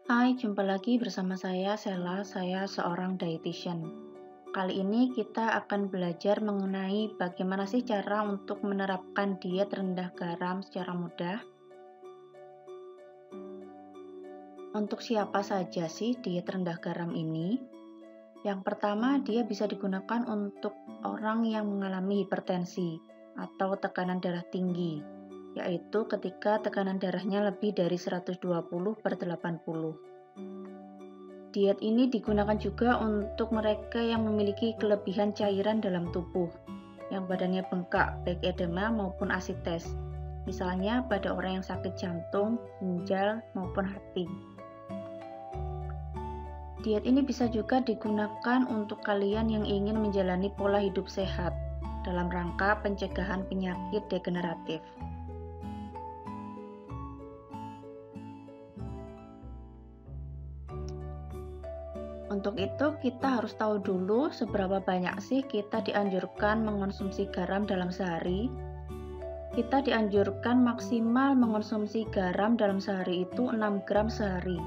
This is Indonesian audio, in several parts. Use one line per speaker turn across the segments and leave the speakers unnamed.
Hai, jumpa lagi bersama saya Sela. Saya seorang dietitian. Kali ini kita akan belajar mengenai bagaimana sih cara untuk menerapkan diet rendah garam secara mudah. Untuk siapa saja sih diet rendah garam ini? Yang pertama, dia bisa digunakan untuk orang yang mengalami hipertensi atau tekanan darah tinggi, yaitu ketika tekanan darahnya lebih dari 120/80. Diet ini digunakan juga untuk mereka yang memiliki kelebihan cairan dalam tubuh, yang badannya bengkak, baik edema maupun asites. Misalnya pada orang yang sakit jantung, ginjal, maupun hati. Diet ini bisa juga digunakan untuk kalian yang ingin menjalani pola hidup sehat dalam rangka pencegahan penyakit degeneratif. Untuk itu, kita harus tahu dulu seberapa banyak sih kita dianjurkan mengonsumsi garam dalam sehari. Kita dianjurkan maksimal mengonsumsi garam dalam sehari itu 6 gram sehari,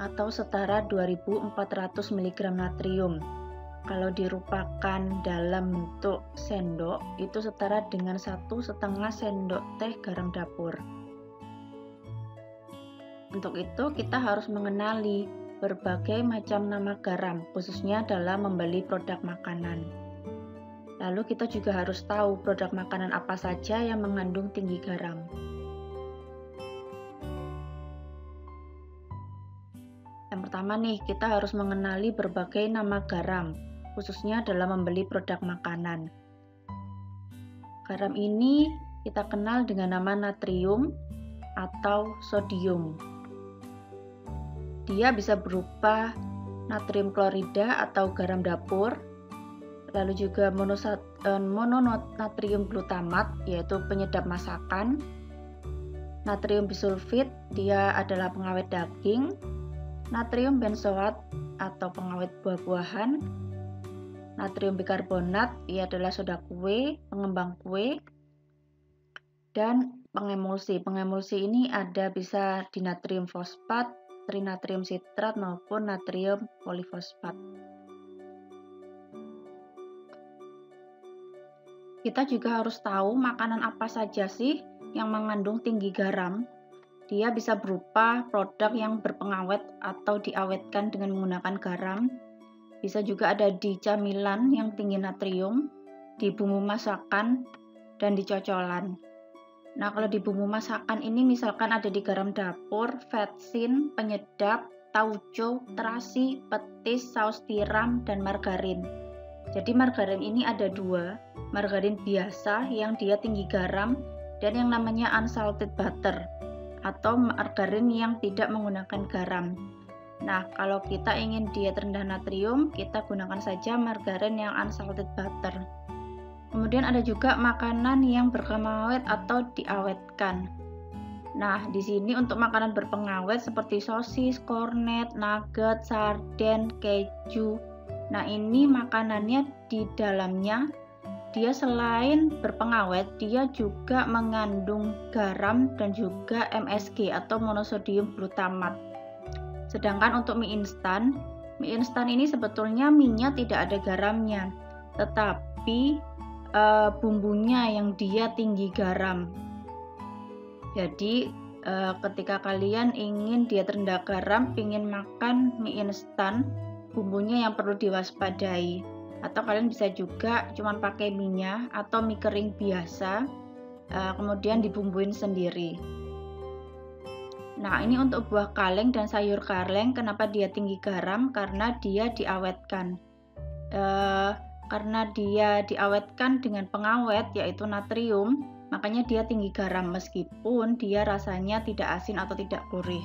atau setara 2400 mg natrium. Kalau dirupakan dalam bentuk sendok, itu setara dengan 1,5 sendok teh garam dapur. Untuk itu, kita harus mengenali berbagai macam nama garam, khususnya dalam membeli produk makanan. Lalu kita juga harus tahu produk makanan apa saja yang mengandung tinggi garam. Yang pertama nih, kita harus mengenali berbagai nama garam, khususnya dalam membeli produk makanan. Garam ini kita kenal dengan nama natrium atau sodium. Dia bisa berupa natrium klorida atau garam dapur, lalu juga mononatrium glutamat, yaitu penyedap masakan, natrium bisulfit, dia adalah pengawet daging, natrium benzoat atau pengawet buah-buahan, natrium bikarbonat, ia adalah soda kue, pengembang kue, dan pengemulsi. Pengemulsi ini ada bisa di natrium fosfat, trinatrium sitrat maupun natrium polifosfat. Kita juga harus tahu makanan apa saja sih yang mengandung tinggi garam. Dia bisa berupa produk yang berpengawet atau diawetkan dengan menggunakan garam. Bisa juga ada di camilan yang tinggi natrium, di bumbu masakan, dan di cocolan. Nah, kalau di bumbu masakan ini misalkan ada di garam dapur, vetsin, penyedap, tauco, terasi, petis, saus tiram, dan margarin. Jadi margarin ini ada dua, margarin biasa yang dia tinggi garam, dan yang namanya unsalted butter, atau margarin yang tidak menggunakan garam. Nah, kalau kita ingin diet rendah natrium, kita gunakan saja margarin yang unsalted butter. Kemudian ada juga makanan yang berpengawet atau diawetkan. Nah, di sini untuk makanan berpengawet seperti sosis, kornet, nugget, sarden, keju. Nah, ini makanannya di dalamnya dia selain berpengawet, dia juga mengandung garam dan juga MSG atau monosodium glutamat. Sedangkan untuk mie instan ini sebetulnya mie-nya tidak ada garamnya, tetapi bumbunya yang dia tinggi garam. Jadi ketika kalian ingin diet rendah garam, ingin makan mie instan, bumbunya yang perlu diwaspadai. Atau kalian bisa juga cuma pakai minyak atau mie kering biasa, kemudian dibumbuin sendiri. Nah, ini untuk buah kaleng dan sayur kaleng, kenapa dia tinggi garam? Karena dia diawetkan. Karena dia diawetkan dengan pengawet yaitu natrium, makanya dia tinggi garam meskipun dia rasanya tidak asin atau tidak gurih.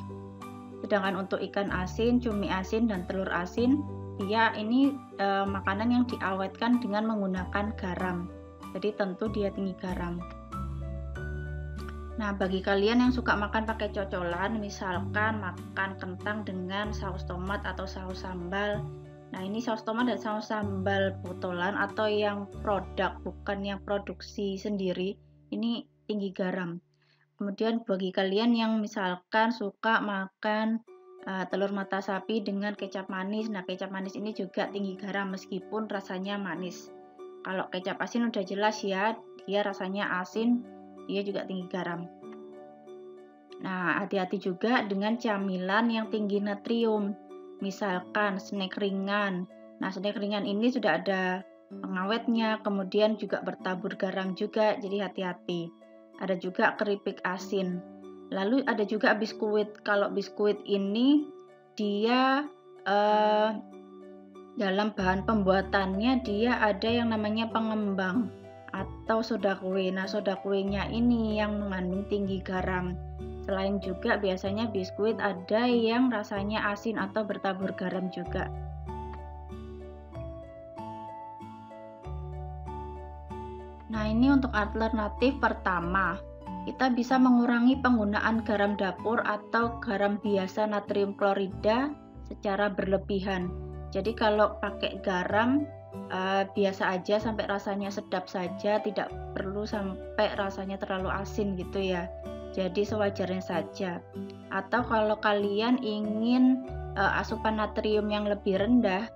Sedangkan untuk ikan asin, cumi asin, dan telur asin, dia ini makanan yang diawetkan dengan menggunakan garam. Jadi tentu dia tinggi garam. Nah, bagi kalian yang suka makan pakai cocolan, misalkan makan kentang dengan saus tomat atau saus sambal. Nah, ini saus tomat dan saus sambal botolan atau yang produk, bukan yang produksi sendiri, ini tinggi garam. Kemudian bagi kalian yang misalkan suka makan telur mata sapi dengan kecap manis. Nah, kecap manis ini juga tinggi garam meskipun rasanya manis. Kalau kecap asin udah jelas ya, dia rasanya asin, dia juga tinggi garam. Nah, hati-hati juga dengan camilan yang tinggi natrium. Misalkan snack ringan. Nah, snack ringan ini sudah ada pengawetnya, kemudian juga bertabur garam juga, jadi hati-hati. Ada juga keripik asin. Lalu ada juga biskuit. Kalau biskuit ini dia dalam bahan pembuatannya dia ada yang namanya pengembang atau soda kue. Nah, soda kuenya ini yang mengandung tinggi garam. Selain juga biasanya biskuit ada yang rasanya asin atau bertabur garam juga. Nah, ini untuk alternatif pertama. Kita bisa mengurangi penggunaan garam dapur atau garam biasa natrium klorida secara berlebihan. Jadi kalau pakai garam biasa aja sampai rasanya sedap saja, tidak perlu sampai rasanya terlalu asin gitu ya. Jadi sewajarnya saja. Atau kalau kalian ingin asupan natrium yang lebih rendah,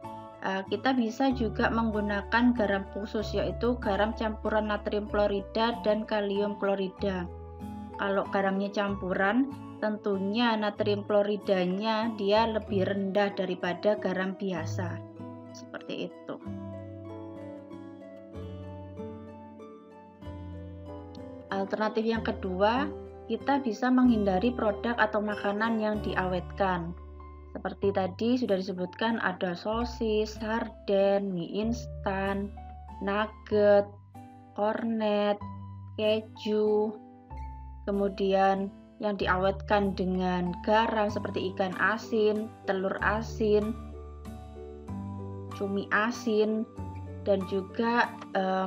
kita bisa juga menggunakan garam khusus, yaitu garam campuran natrium klorida dan kalium klorida. Kalau garamnya campuran, tentunya natrium kloridanya dia lebih rendah daripada garam biasa. Seperti itu. Alternatif yang kedua, kita bisa menghindari produk atau makanan yang diawetkan. Seperti tadi sudah disebutkan ada sosis, sarden, mie instan, nugget, kornet, keju, kemudian yang diawetkan dengan garam seperti ikan asin, telur asin, cumi asin, dan juga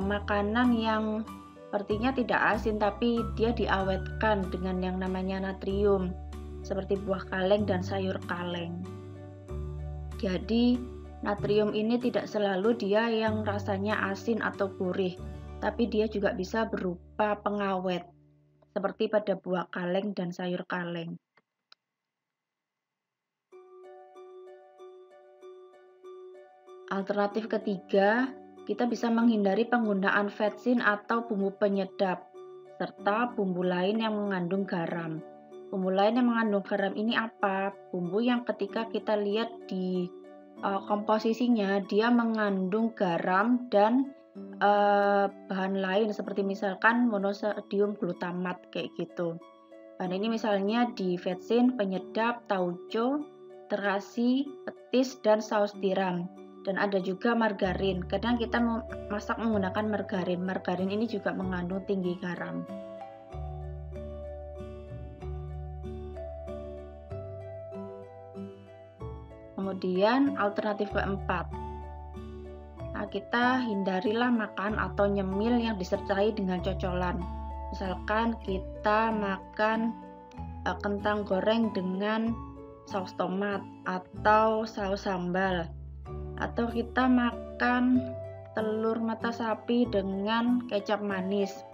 makanan yang sepertinya tidak asin tapi dia diawetkan dengan yang namanya natrium seperti buah kaleng dan sayur kaleng. Jadi natrium ini tidak selalu dia yang rasanya asin atau gurih, tapi dia juga bisa berupa pengawet seperti pada buah kaleng dan sayur kaleng. Alternatif ketiga, kita bisa menghindari penggunaan vetsin atau bumbu penyedap, serta bumbu lain yang mengandung garam. Bumbu lain yang mengandung garam ini apa? Bumbu yang ketika kita lihat di komposisinya, dia mengandung garam dan bahan lain seperti misalkan monosodium glutamat kayak gitu. Bahan ini misalnya di vetsin, penyedap, tauco, terasi, petis, dan saus tiram. Dan ada juga margarin. Kadang kita masak menggunakan margarin. Margarin ini juga mengandung tinggi garam. Kemudian alternatif keempat. Nah, kita hindarilah makan atau nyemil yang disertai dengan cocolan. Misalkan kita makan kentang goreng dengan saus tomat atau saus sambal, atau kita makan telur mata sapi dengan kecap manis.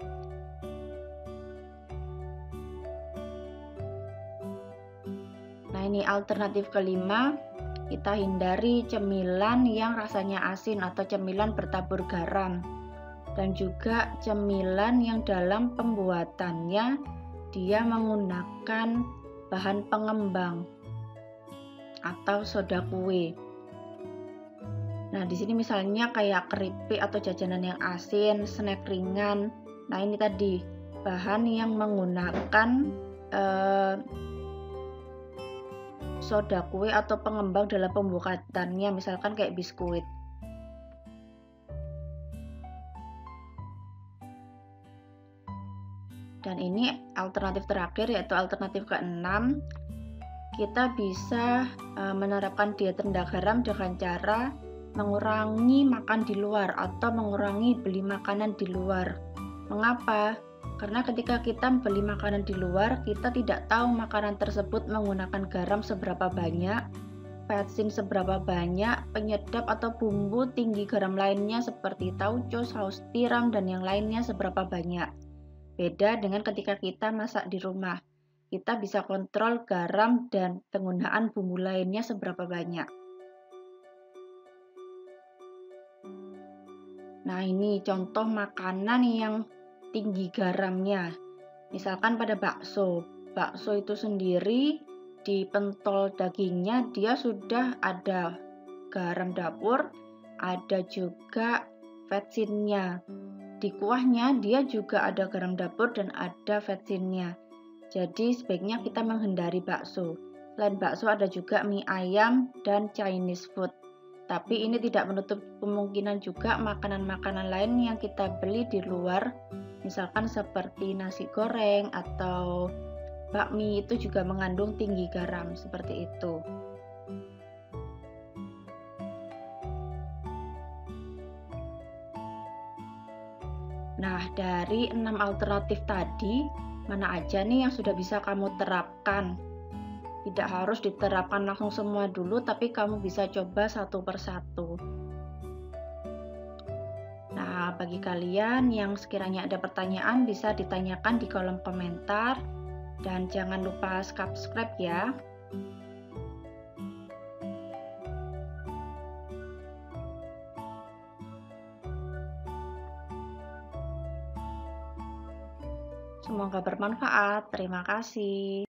Nah, ini alternatif kelima. Kita hindari cemilan yang rasanya asin atau cemilan bertabur garam, dan juga cemilan yang dalam pembuatannya dia menggunakan bahan pengembang atau soda kue. Nah, di sini misalnya kayak keripik atau jajanan yang asin, snack ringan. Nah, ini tadi bahan yang menggunakan soda kue atau pengembang dalam pembuatannya, misalkan kayak biskuit. Dan ini alternatif terakhir, yaitu alternatif keenam. Kita bisa menerapkan diet rendah garam dengan cara mengurangi makan di luar atau mengurangi beli makanan di luar. Mengapa? Karena ketika kita beli makanan di luar, kita tidak tahu makanan tersebut menggunakan garam seberapa banyak, vetsin seberapa banyak, penyedap atau bumbu tinggi garam lainnya seperti tauco, saus tiram, dan yang lainnya seberapa banyak. Beda dengan ketika kita masak di rumah. kita bisa kontrol garam dan penggunaan bumbu lainnya seberapa banyak. Nah, ini contoh makanan yang tinggi garamnya. Misalkan pada bakso. Bakso itu sendiri di pentol dagingnya dia sudah ada garam dapur, ada juga vetsinnya. Di kuahnya dia juga ada garam dapur dan ada vetsinnya. Jadi sebaiknya kita menghindari bakso. Selain bakso ada juga mie ayam dan Chinese food. Tapi ini tidak menutup kemungkinan juga makanan-makanan lain yang kita beli di luar, misalkan seperti nasi goreng atau bakmi itu juga mengandung tinggi garam seperti itu. Nah, dari 6 alternatif tadi, mana aja nih yang sudah bisa kamu terapkan? Tidak harus diterapkan langsung semua dulu, tapi kamu bisa coba satu persatu. Nah, bagi kalian yang sekiranya ada pertanyaan bisa ditanyakan di kolom komentar. Dan jangan lupa subscribe ya. Semoga bermanfaat. Terima kasih.